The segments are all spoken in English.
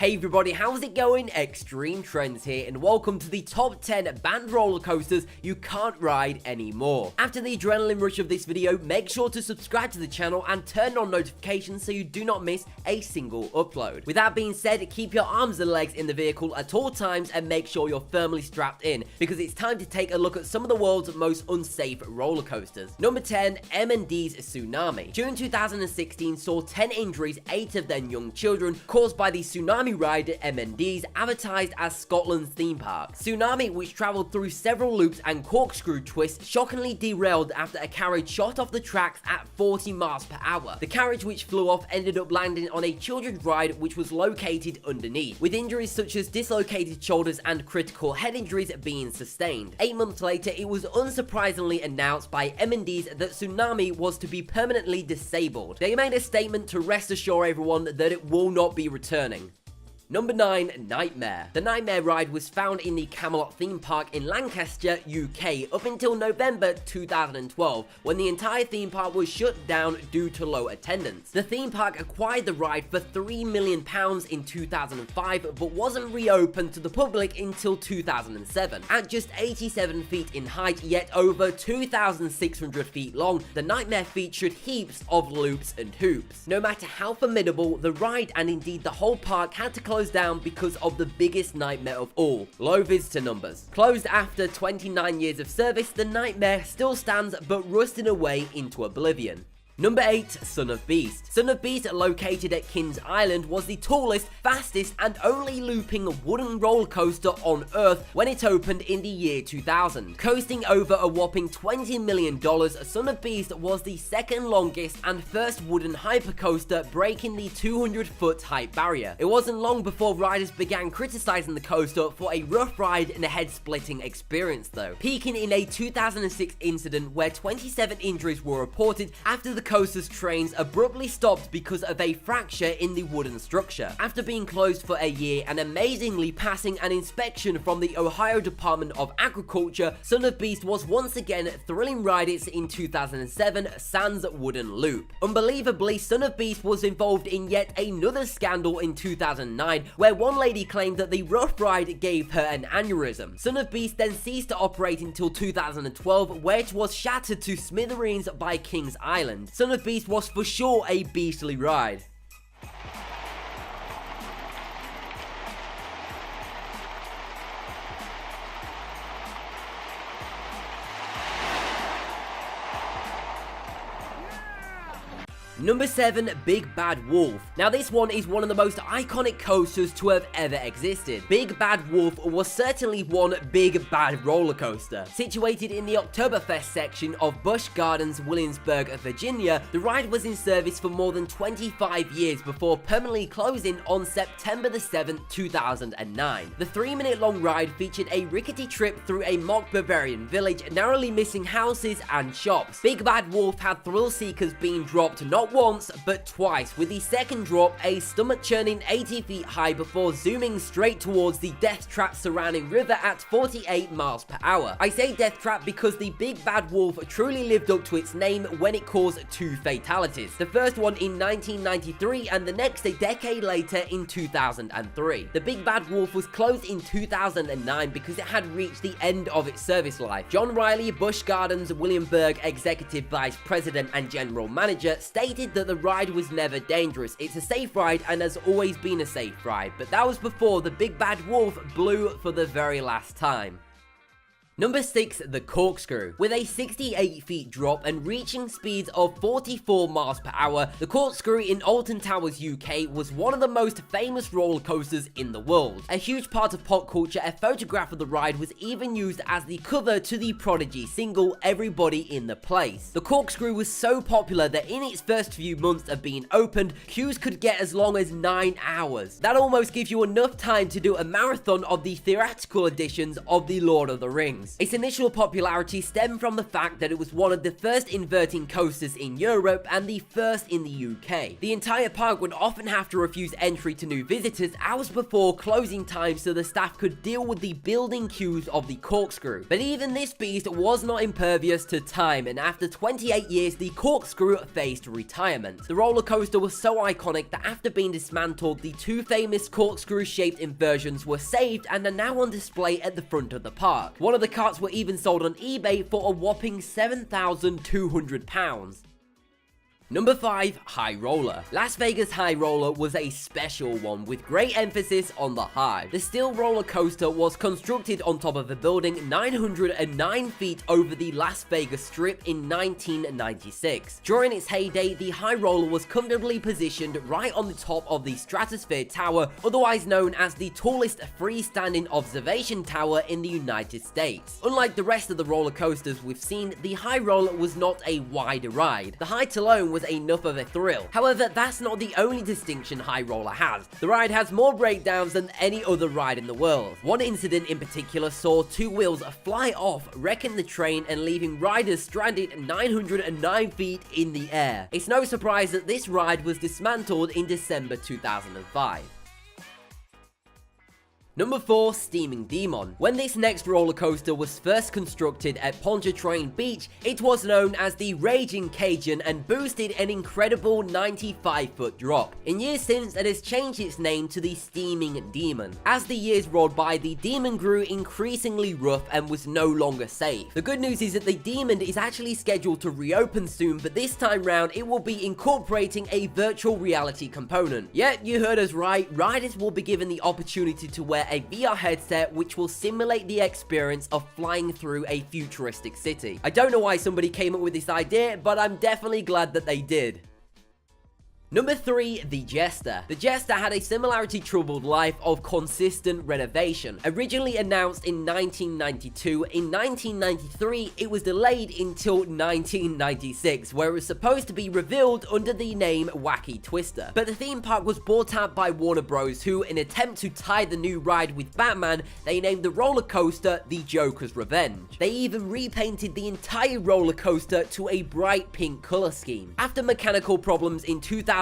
Hey everybody, how's it going? Extreme Trends here, and welcome to the top 10 banned roller coasters you can't ride anymore. After the adrenaline rush of this video, make sure to subscribe to the channel and turn on notifications so you do not miss a single upload. With that being said, keep your arms and legs in the vehicle at all times and make sure you're firmly strapped in, because it's time to take a look at some of the world's most unsafe roller coasters. Number 10, M&D's Tsunami. June 2016 saw 10 injuries, 8 of them young children, caused by the tsunami ride at M&D's, advertised as Scotland's theme park. Tsunami, which travelled through several loops and corkscrew twists, shockingly derailed after a carriage shot off the tracks at 40 miles per hour. The carriage which flew off ended up landing on a children's ride which was located underneath, with injuries such as dislocated shoulders and critical head injuries being sustained. 8 months later, it was unsurprisingly announced by M&D's that Tsunami was to be permanently disabled. They made a statement to rest assure everyone that it will not be returning. Number 9, Nightmare. The Nightmare ride was found in the Camelot theme park in Lancaster, UK, up until November 2012, when the entire theme park was shut down due to low attendance. The theme park acquired the ride for £3 million in 2005, but wasn't reopened to the public until 2007. At just 87 feet in height, yet over 2,600 feet long, the Nightmare featured heaps of loops and hoops. No matter how formidable, the ride and indeed the whole park had to close down because of the biggest nightmare of all: low visitor numbers. Closed after 29 years of service, the Nightmare still stands but rusting away into oblivion. Number 8, Son of Beast. Son of Beast, located at Kings Island, was the tallest, fastest, and only looping wooden roller coaster on Earth when it opened in the year 2000. Coasting over a whopping $20 million, Son of Beast was the second longest and first wooden hypercoaster, breaking the 200-foot height barrier. It wasn't long before riders began criticizing the coaster for a rough ride and a head-splitting experience though, peaking in a 2006 incident where 27 injuries were reported after the coaster's trains abruptly stopped because of a fracture in the wooden structure. After being closed for a year and amazingly passing an inspection from the Ohio Department of Agriculture, Son of Beast was once again thrilling riders in 2007 sans wooden loop. Unbelievably, Son of Beast was involved in yet another scandal in 2009, where one lady claimed that the rough ride gave her an aneurysm. Son of Beast then ceased to operate until 2012, where it was shattered to smithereens by Kings Island. Son of Beast was for sure a beastly ride. Number 7, Big Bad Wolf. Now this one is one of the most iconic coasters to have ever existed. Big Bad Wolf was certainly one big bad roller coaster. Situated in the Oktoberfest section of Busch Gardens, Williamsburg, Virginia, the ride was in service for more than 25 years before permanently closing on September the 7th, 2009. The 3-minute long ride featured a rickety trip through a mock Bavarian village, narrowly missing houses and shops. Big Bad Wolf had thrill seekers being dropped not once but twice, with the second drop a stomach-churning 80 feet high before zooming straight towards the death trap surrounding river at 48 miles per hour. I say death trap because the Big Bad Wolf truly lived up to its name when it caused 2 fatalities. The first one in 1993 and the next a decade later in 2003. The Big Bad Wolf was closed in 2009 because it had reached the end of its service life. John Riley, Busch Gardens Williamsburg Executive Vice President and General Manager, stated that the ride was never dangerous. It's a safe ride and has always been a safe ride, but that was before the Big Bad Wolf blew for the very last time. Number 6, the Corkscrew. With a 68 feet drop and reaching speeds of 44 miles per hour, the Corkscrew in Alton Towers, UK was one of the most famous roller coasters in the world. A huge part of pop culture, a photograph of the ride was even used as the cover to the Prodigy single Everybody in the Place. The Corkscrew was so popular that in its first few months of being opened, queues could get as long as 9 hours. That almost gives you enough time to do a marathon of the theatrical editions of The Lord of the Rings. ratings. Its initial popularity stemmed from the fact that it was one of the first inverting coasters in Europe and the first in the UK. The entire park would often have to refuse entry to new visitors hours before closing time so the staff could deal with the building queues of the corkscrew. But even this beast was not impervious to time, and after 28 years the corkscrew faced retirement. The roller coaster was so iconic that after being dismantled, the two famous corkscrew-shaped inversions were saved and are now on display at the front of the park. One of the carts were even sold on eBay for a whopping £7,200. Number 5. High Roller. Las Vegas High Roller was a special one with great emphasis on the high. The steel roller coaster was constructed on top of a building 909 feet over the Las Vegas Strip in 1996. During its heyday, the High Roller was comfortably positioned right on the top of the Stratosphere Tower, otherwise known as the tallest freestanding observation tower in the United States. Unlike the rest of the roller coasters we've seen, the High Roller was not a wide ride. The height alone was enough of a thrill. However, that's not the only distinction High Roller has. The ride has more breakdowns than any other ride in the world. One incident in particular saw two wheels fly off, wrecking the train and leaving riders stranded 909 feet in the air. It's no surprise that this ride was dismantled in December 2005. Number 4. Steaming Demon. When this next roller coaster was first constructed at Pontchartrain Beach, it was known as the Raging Cajun and boosted an incredible 95-foot drop. In years since, it has changed its name to the Steaming Demon. As the years rolled by, the Demon grew increasingly rough and was no longer safe. The good news is that the Demon is actually scheduled to reopen soon, but this time round it will be incorporating a virtual reality component. Yep, you heard us right, riders will be given the opportunity to wear a VR headset which will simulate the experience of flying through a futuristic city. I don't know why somebody came up with this idea, but I'm definitely glad that they did. Number 3. The Jester. The Jester had a similarity troubled life of consistent renovation. Originally announced in 1992, in 1993 it was delayed until 1996, where it was supposed to be revealed under the name Wacky Twister. But the theme park was bought out by Warner Bros, who, in an attempt to tie the new ride with Batman, they named the roller coaster the Joker's Revenge. They even repainted the entire roller coaster to a bright pink color scheme. After mechanical problems in 2001,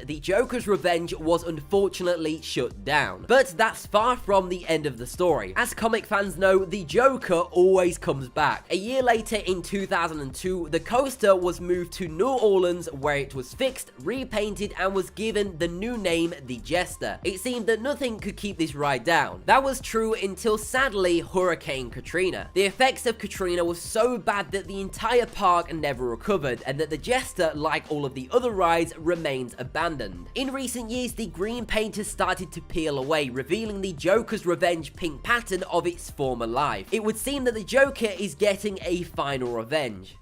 the Joker's Revenge was unfortunately shut down. But that's far from the end of the story. As comic fans know, the Joker always comes back. A year later, in 2002, the coaster was moved to New Orleans, where it was fixed, repainted, and was given the new name, the Jester. It seemed that nothing could keep this ride down. That was true until, sadly, Hurricane Katrina. The effects of Katrina were so bad that the entire park never recovered, and that the Jester, like all of the other rides, remains abandoned. In recent years, the green paint has started to peel away, revealing the Joker's Revenge pink pattern of its former life. It would seem that the Joker is getting a final revenge.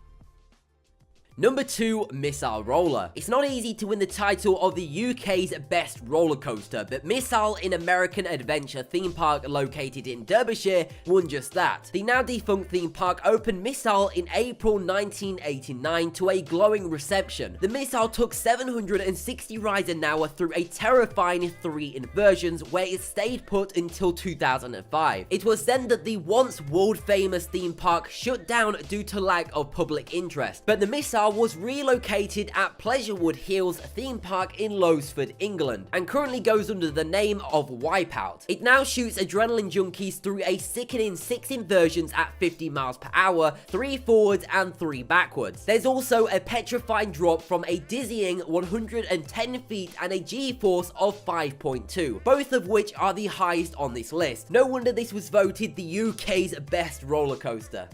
Number 2. Missile Roller. It's not easy to win the title of the UK's best roller coaster, but Missile, in American Adventure theme park located in Derbyshire, won just that. The now defunct theme park opened Missile in April 1989 to a glowing reception. The Missile took 760 rides an hour through a terrifying 3 inversions, where it stayed put until 2005. It was then that the once world-famous theme park shut down due to lack of public interest, but the Missile was relocated at Pleasurewood Hills theme park in Lowesford, England, and currently goes under the name of Wipeout. It now shoots adrenaline junkies through a sickening 6 inversions at 50 miles per hour, 3 forwards and 3 backwards. There's also a petrifying drop from a dizzying 110 feet and a G-force of 5.2, both of which are the highest on this list. No wonder this was voted the UK's best roller coaster.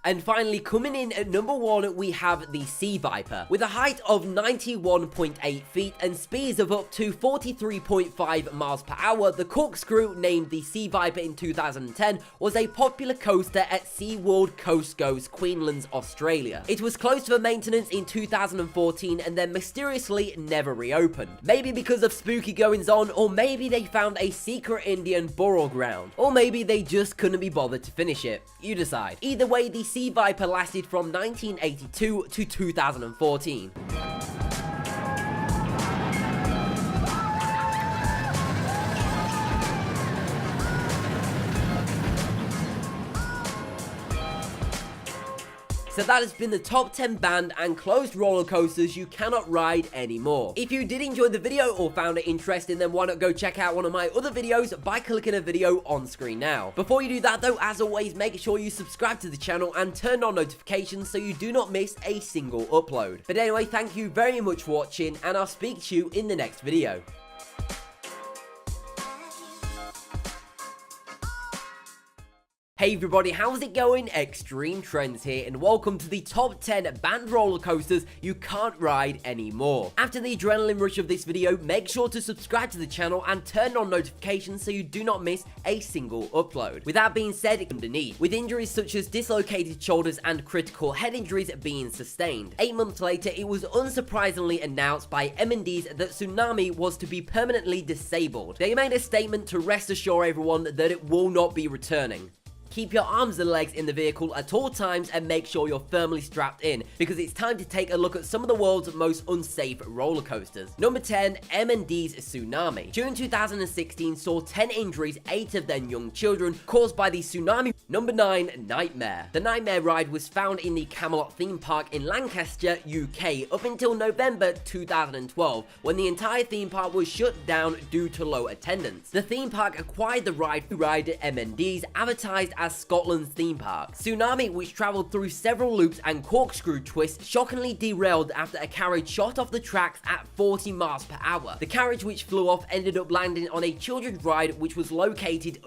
And finally, coming in at number 1, we have the Sea Viper. With a height of 91.8 feet and speeds of up to 43.5 miles per hour, the corkscrew, named the Sea Viper in 2010, was a popular coaster at SeaWorld Coast Goes, Queensland, Australia. It was closed for maintenance in 2014 and then mysteriously never reopened. Maybe because of spooky goings on, or maybe they found a secret Indian burial ground, or maybe they just couldn't be bothered to finish it. You decide. Either way, the Sea Viper lasted from 1982 to 2014. So that has been the top 10 banned and closed roller coasters you cannot ride anymore. If you did enjoy the video or found it interesting, then why not go check out one of my other videos by clicking a video on screen now. Before you do that though, as always, make sure you subscribe to the channel and turn on notifications so you do not miss a single upload. But anyway, thank you very much for watching, and I'll speak to you in the next video. Hey everybody, how's it going? Extreme Trends here, and welcome to the top 10 banned roller coasters you can't ride anymore. After the adrenaline rush of this video, make sure to subscribe to the channel and turn on notifications so you do not miss a single upload. With that being said, underneath, with injuries such as dislocated shoulders and critical head injuries being sustained. 8 months later, it was unsurprisingly announced by M&Ds that Tsunami was to be permanently disabled. They made a statement to rest assure everyone that it will not be returning. Keep your arms and legs in the vehicle at all times and make sure you're firmly strapped in, because it's time to take a look at some of the world's most unsafe roller coasters. Number 10, M&D's Tsunami. June 2016 saw 10 injuries, 8 of them young children, caused by the tsunami. Number 9, Nightmare. The Nightmare ride was found in the Camelot theme park in Lancaster, UK, up until November 2012, when the entire theme park was shut down due to low attendance. The theme park acquired the ride M&D's, advertised as Scotland's theme park. Tsunami, which travelled through several loops and corkscrew twists, shockingly derailed after a carriage shot off the tracks at 40 miles per hour. The carriage which flew off ended up landing on a children's ride which was located